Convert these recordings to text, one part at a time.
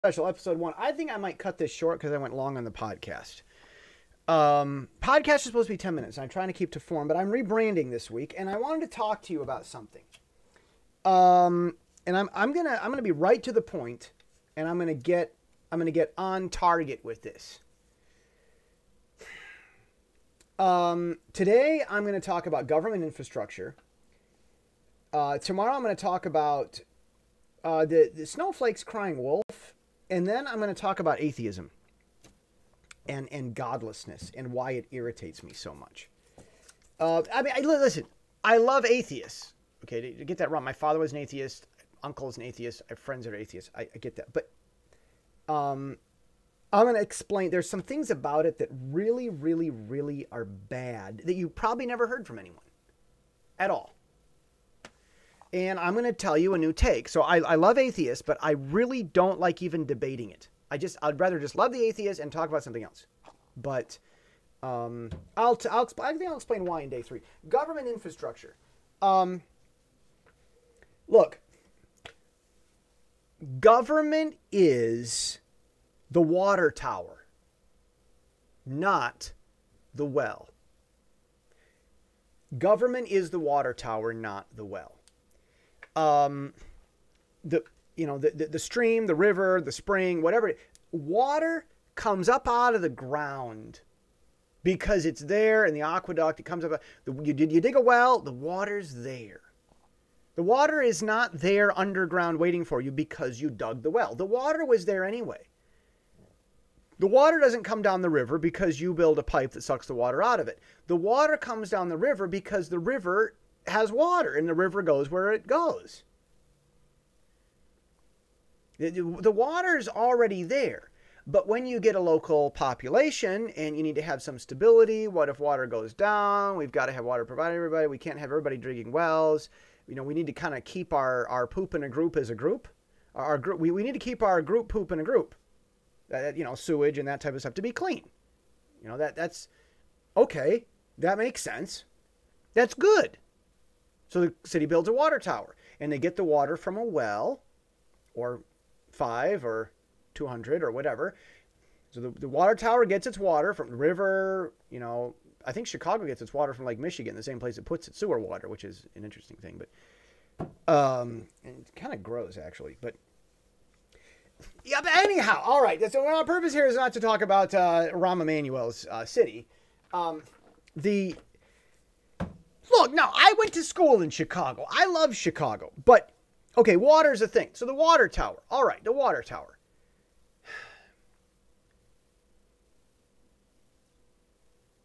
Special, episode 1. I think I might cut this short because I went long on the podcast. Podcast is supposed to be 10 minutes. I'm trying to keep to form, but I'm rebranding this week, and I wanted to talk to you about something. And I'm gonna be right to the point, and I'm gonna get on target with this. Today I'm going to talk about government infrastructure. Tomorrow I'm going to talk about the snowflakes crying wolf. And then I'm going to talk about atheism and godlessness and why it irritates me so much. Listen, I love atheists. Okay, to get that wrong, my father was an atheist. Uncle is an atheist. I have friends that are atheists. I get that. But I'm going to explain. There's some things about it that really, really, really are bad that you probably never heard from anyone at all. And I'm going to tell you a new take. So I love atheists, but I really don't like even debating it. I'd rather just love the atheist and talk about something else. But I think I'll explain why in day 3. Government infrastructure. Look, government is the water tower, not the well. Government is the water tower, not the well. The stream, the river, the spring, whatever, water comes up out of the ground because it's there in the aqueduct. It comes up. You dig a well, the water's there. The water is not there underground waiting for you because you dug the well. The water was there anyway. The water doesn't come down the river because you build a pipe that sucks the water out of it. The water comes down the river because the river has water and the river goes where it goes. The water's already there. But when you get a local population and you need to have some stability, what if water goes down? We've got to have water provided to everybody. We can't have everybody digging wells. We need to kind of keep our poop in a group as a group. Our group, we need to keep our group poop in a group. Sewage and that type of stuff to be clean. That's okay. That makes sense. That's good. So the city builds a water tower, and they get the water from a well, or 5 or 200 or whatever. So the water tower gets its water from the river. I think Chicago gets its water from Lake Michigan, the same place it puts its sewer water, which is an interesting thing. But and it's kind of gross, actually. But yeah, but anyhow, all right. So our purpose here is not to talk about Rahm Emanuel's city. Look, no, I went to school in Chicago. I love Chicago. But, okay, water's a thing. So the water tower. All right, the water tower.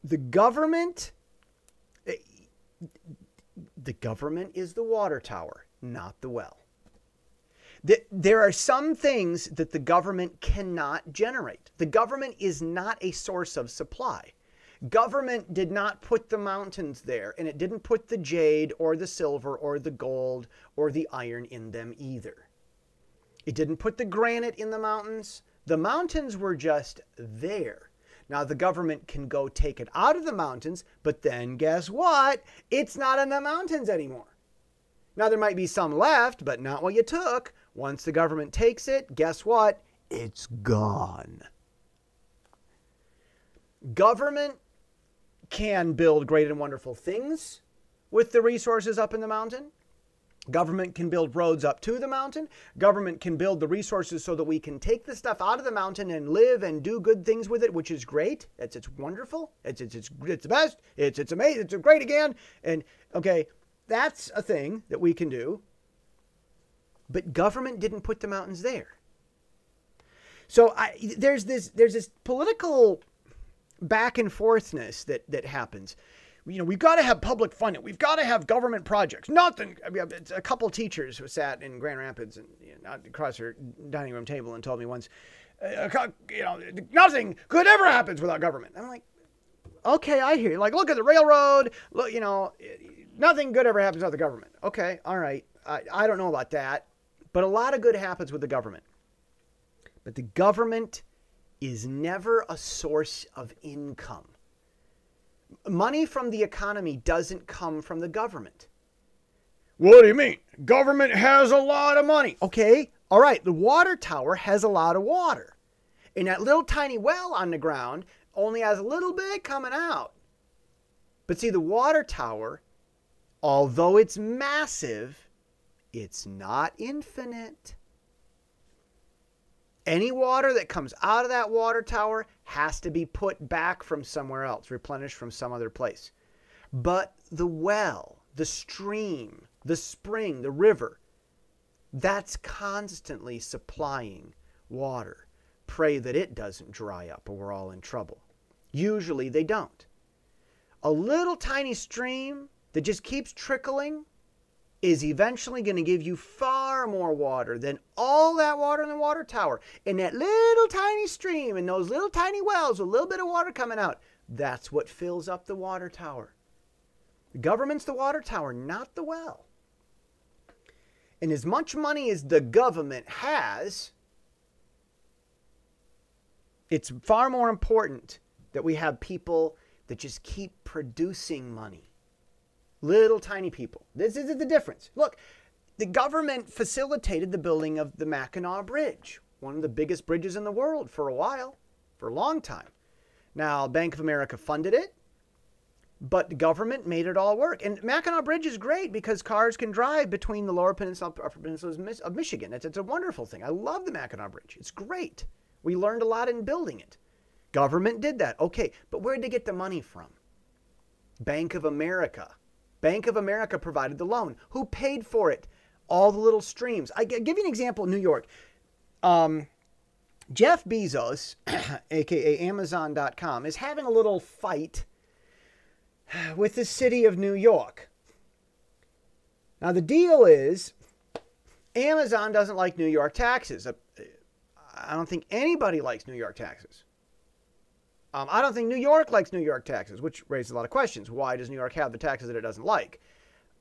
The government is the water tower, not the well. There are some things that the government cannot generate. The government is not a source of supply. Government did not put the mountains there, and it didn't put the jade or the silver or the gold or the iron in them either. It didn't put the granite in the mountains. The mountains were just there. Now, the government can go take it out of the mountains, but then guess what? It's not in the mountains anymore. Now, there might be some left, but not what you took. Once the government takes it, guess what? It's gone. Government can build great and wonderful things with the resources up in the mountain. Government can build roads up to the mountain. Government can build the resources so that we can take the stuff out of the mountain and live and do good things with it, which is great. It's wonderful. It's the best. It's amazing. It's great again. And okay, that's a thing that we can do. But government didn't put the mountains there. So there's this political back and forthness that happens. We've got to have public funding. We've got to have government projects. Nothing. It's a couple teachers who sat in Grand Rapids and across their dining room table and told me once, nothing good ever happens without government. I'm like, okay, I hear you. Like, look at the railroad. Look, nothing good ever happens without the government. Okay, all right. I don't know about that, but a lot of good happens with the government. But the government is never a source of income. Money from the economy doesn't come from the government. What do you mean? Government has a lot of money. Okay, All right, the water tower has a lot of water. And that little tiny well on the ground only has a little bit coming out. But see, the water tower, although it's massive, it's not infinite. Any water that comes out of that water tower has to be put back from somewhere else, replenished from some other place. But the well, the stream, the spring, the river, that's constantly supplying water. Pray that it doesn't dry up or we're all in trouble. Usually they don't. A little tiny stream that just keeps trickling is eventually going to give you far more water than all that water in the water tower. And that little tiny stream and those little tiny wells with a little bit of water coming out, that's what fills up the water tower. The government's the water tower, not the well. And as much money as the government has, it's far more important that we have people that just keep producing money. Little tiny people. This is the difference. Look, the government facilitated the building of the Mackinac Bridge, one of the biggest bridges in the world for a while, for a long time. Now, Bank of America funded it, but the government made it all work. And Mackinac Bridge is great because cars can drive between the lower peninsula and upper peninsulas of Michigan. It's a wonderful thing. I love the Mackinac Bridge. It's great. We learned a lot in building it. Government did that. Okay, but where did they get the money from? Bank of America. Bank of America provided the loan. Who paid for it? All the little streams. I give you an example in New York. Jeff Bezos, aka Amazon.com, is having a little fight with the city of New York. Now the deal is, Amazon doesn't like New York taxes. I don't think anybody likes New York taxes. I don't think New York likes New York taxes, which raises a lot of questions. Why does New York have the taxes that it doesn't like?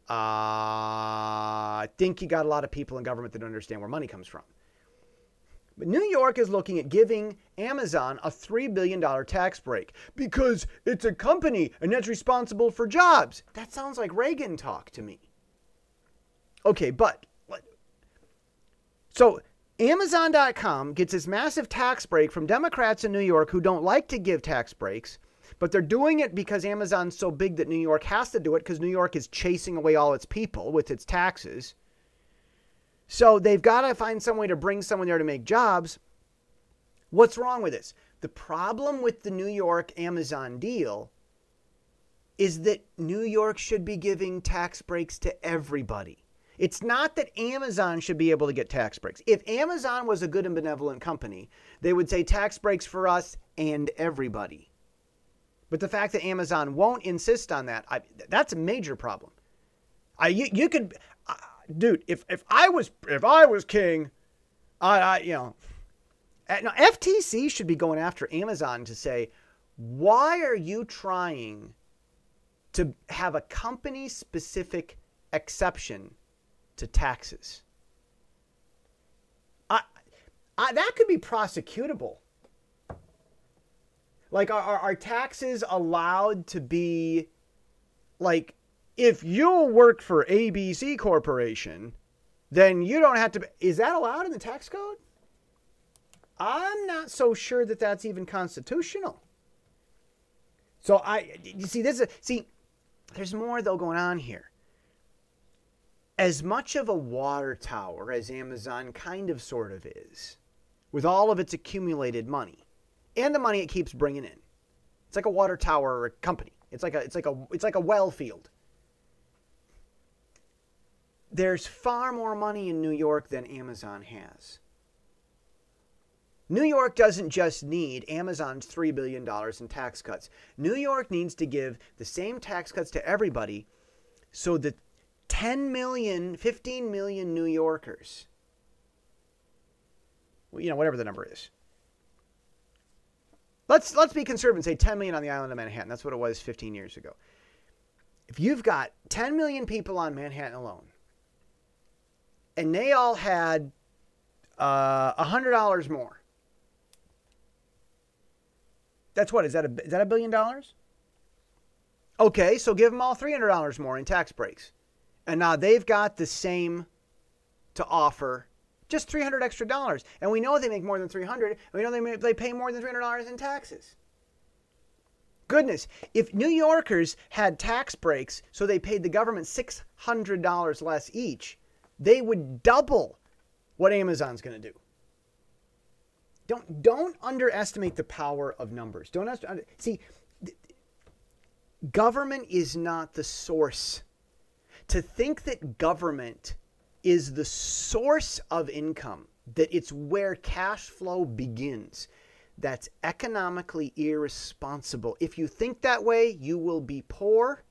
I think you got a lot of people in government that don't understand where money comes from. But New York is looking at giving Amazon a $3 billion tax break because it's a company and it's responsible for jobs. That sounds like Reagan talk to me. Okay, but so Amazon.com gets this massive tax break from Democrats in New York who don't like to give tax breaks, but they're doing it because Amazon's so big that New York has to do it because New York is chasing away all its people with its taxes. So they've got to find some way to bring someone there to make jobs. What's wrong with this? The problem with the New York Amazon deal is that New York should be giving tax breaks to everybody. It's not that Amazon should be able to get tax breaks. If Amazon was a good and benevolent company, they would say tax breaks for us and everybody. But the fact that Amazon won't insist on that, that's a major problem. You could, dude. If I was king, now FTC should be going after Amazon to say, why are you trying to have a company-specific exception to taxes? That could be prosecutable. Like, are taxes allowed to be, like, if you work for ABC Corporation, then you don't have to, is that allowed in the tax code? I'm not so sure that that's even constitutional. So there's more though going on here. As much of a water tower as Amazon kind of sort of is, with all of its accumulated money and the money it keeps bringing in, it's like a water tower company. It's like a well field. There's far more money in New York than Amazon has. New York doesn't just need Amazon's $3 billion in tax cuts. New York needs to give the same tax cuts to everybody so that 10 million, 15 million New Yorkers, whatever the number is. Let's be conservative and say 10 million on the island of Manhattan. That's what it was 15 years ago. If you've got 10 million people on Manhattan alone, and they all had $100 more, that's what? Is that $1 billion? Okay, so give them all $300 more in tax breaks. And now they've got the same to offer Just $300 extra. And we know they make more than $300. And we know they pay more than $300 in taxes. Goodness, if New Yorkers had tax breaks so they paid the government $600 less each, they would double what Amazon's going to do. Don't underestimate the power of numbers. See, government is not the source. To think that government is the source of income, that it's where cash flow begins, that's economically irresponsible. If you think that way, you will be poor,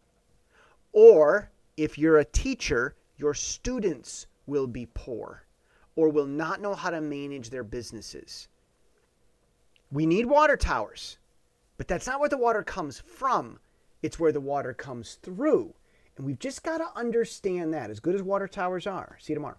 or if you're a teacher, your students will be poor or will not know how to manage their businesses. We need water towers, but that's not where the water comes from. It's where the water comes through. And we've just got to understand that, as good as water towers are. See you tomorrow.